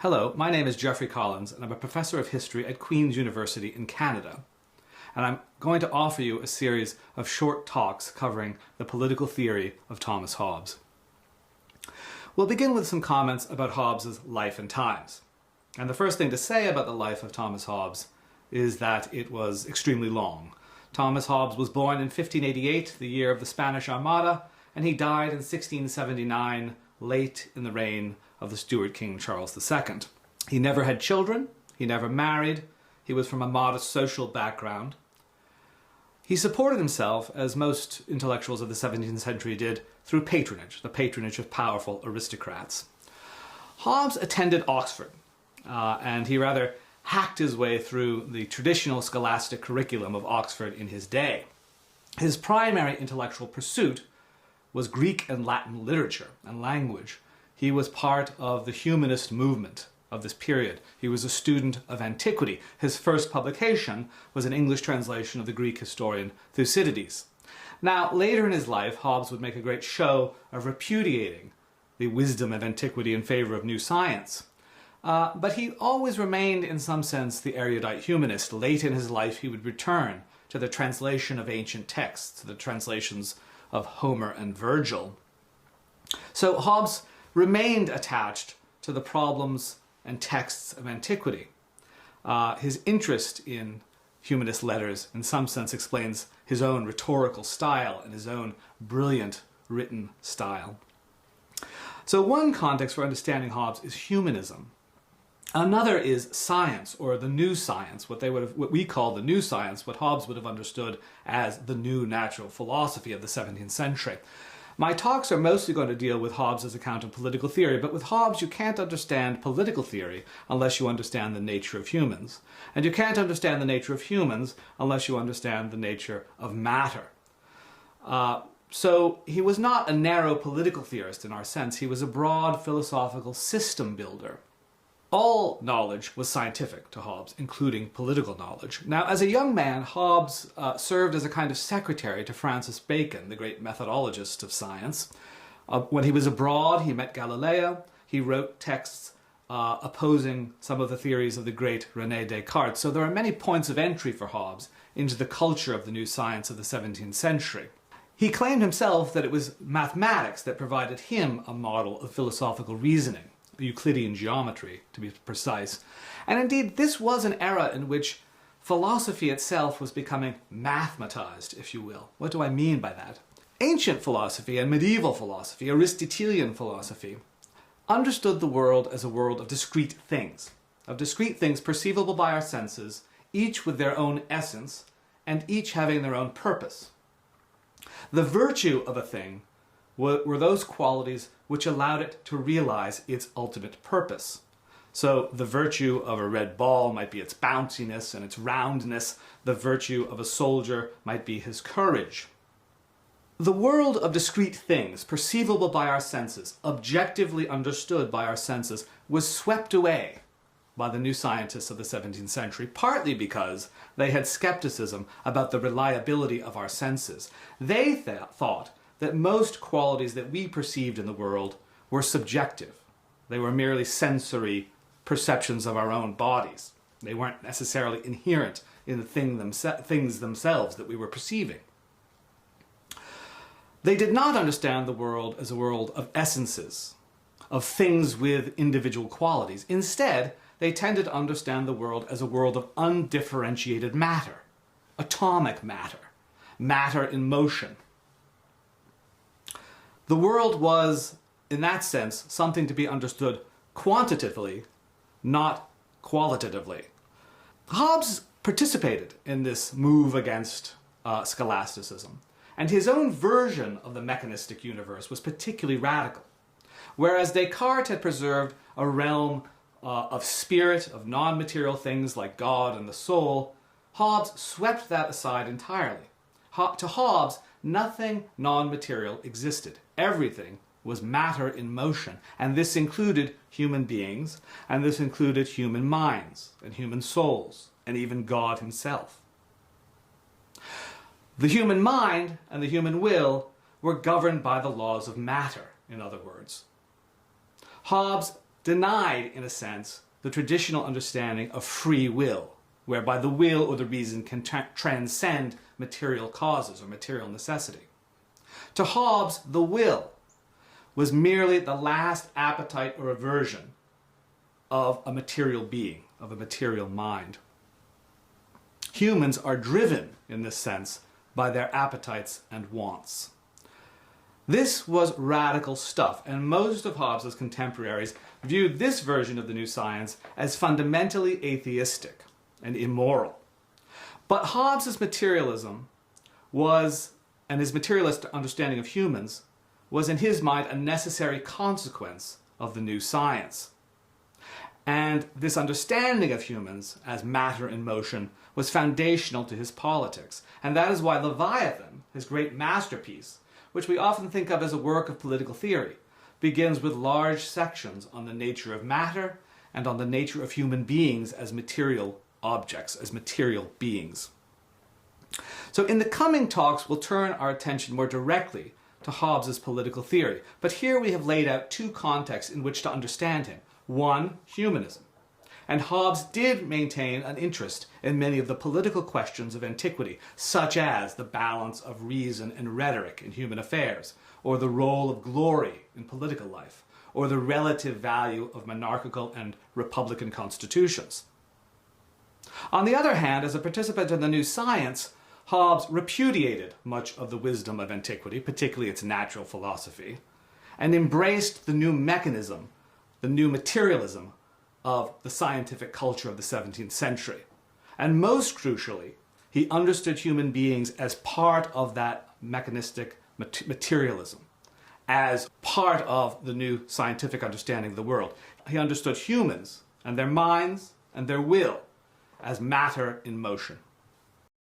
Hello, my name is Geoffrey Collins and I'm a professor of history at Queen's University in Canada. And I'm going to offer you a series of short talks covering the political theory of Thomas Hobbes. We'll begin with some comments about Hobbes' life and times. And the first thing to say about the life of Thomas Hobbes is that it was extremely long. Thomas Hobbes was born in 1588, the year of the Spanish Armada, and he died in 1679, late in the reign of the Stuart King Charles II. He never had children, he never married, he was from a modest social background. He supported himself, as most intellectuals of the 17th century did, through patronage, the patronage of powerful aristocrats. Hobbes attended Oxford, and he rather hacked his way through the traditional scholastic curriculum of Oxford in his day. His primary intellectual pursuit was Greek and Latin literature and language. He was part of the humanist movement of this period. He was a student of antiquity. His first publication was an English translation of the Greek historian Thucydides. Now, later in his life, Hobbes would make a great show of repudiating the wisdom of antiquity in favor of new science. But he always remained, in some sense, the erudite humanist. Late in his life, he would return to the translation of ancient texts, to the translations of Homer and Virgil. So Hobbes remained attached to the problems and texts of antiquity. His interest in humanist letters in some sense explains his own rhetorical style and his own brilliant written style. So one context for understanding Hobbes is humanism. Another is science, or the new science, what we call the new science, what Hobbes would have understood as the new natural philosophy of the 17th century. My talks are mostly going to deal with Hobbes' account of political theory, but with Hobbes you can't understand political theory unless you understand the nature of humans. And you can't understand the nature of humans unless you understand the nature of matter. So he was not a narrow political theorist in our sense, he was a broad philosophical system builder. All knowledge was scientific to Hobbes, including political knowledge. Now, as a young man, Hobbes served as a kind of secretary to Francis Bacon, the great methodologist of science. When he was abroad, he met Galileo. He wrote texts opposing some of the theories of the great René Descartes. So there are many points of entry for Hobbes into the culture of the new science of the 17th century. He claimed himself that it was mathematics that provided him a model of philosophical reasoning. Euclidean geometry, to be precise. And indeed, this was an era in which philosophy itself was becoming mathematized, if you will. What do I mean by that? Ancient philosophy and medieval philosophy, Aristotelian philosophy, understood the world as a world of discrete things perceivable by our senses, each with their own essence, and each having their own purpose. The virtue of a thing were those qualities which allowed it to realize its ultimate purpose. So the virtue of a red ball might be its bounciness and its roundness. The virtue of a soldier might be his courage. The world of discrete things, perceivable by our senses, objectively understood by our senses, was swept away by the new scientists of the 17th century, partly because they had skepticism about the reliability of our senses. They thought that most qualities that we perceived in the world were subjective. They were merely sensory perceptions of our own bodies. They weren't necessarily inherent in the things themselves that we were perceiving. They did not understand the world as a world of essences, of things with individual qualities. Instead, they tended to understand the world as a world of undifferentiated matter, atomic matter, matter in motion. The world was, in that sense, something to be understood quantitatively, not qualitatively. Hobbes participated in this move against scholasticism, and his own version of the mechanistic universe was particularly radical. Whereas Descartes had preserved a realm of spirit, of non-material things like God and the soul, Hobbes swept that aside entirely. To Hobbes, nothing non-material existed. Everything was matter in motion, and this included human beings, and this included human minds, and human souls, and even God himself. The human mind and the human will were governed by the laws of matter, in other words. Hobbes denied, in a sense, the traditional understanding of free will, whereby the will or the reason can transcend material causes or material necessity. To Hobbes, the will was merely the last appetite or aversion of a material being, of a material mind. Humans are driven, in this sense, by their appetites and wants. This was radical stuff, and most of Hobbes' contemporaries viewed this version of the new science as fundamentally atheistic and immoral. But Hobbes' materialism was, and his materialist understanding of humans, was in his mind a necessary consequence of the new science. And this understanding of humans as matter in motion was foundational to his politics. And that is why Leviathan, his great masterpiece, which we often think of as a work of political theory, begins with large sections on the nature of matter and on the nature of human beings as material objects, as material beings. So in the coming talks, we'll turn our attention more directly to Hobbes' political theory. But here we have laid out two contexts in which to understand him. One, humanism. And Hobbes did maintain an interest in many of the political questions of antiquity, such as the balance of reason and rhetoric in human affairs, or the role of glory in political life, or the relative value of monarchical and republican constitutions. On the other hand, as a participant in the new science, Hobbes repudiated much of the wisdom of antiquity, particularly its natural philosophy, and embraced the new mechanism, the new materialism of the scientific culture of the 17th century. And most crucially, he understood human beings as part of that mechanistic materialism, as part of the new scientific understanding of the world. He understood humans and their minds and their will as matter in motion.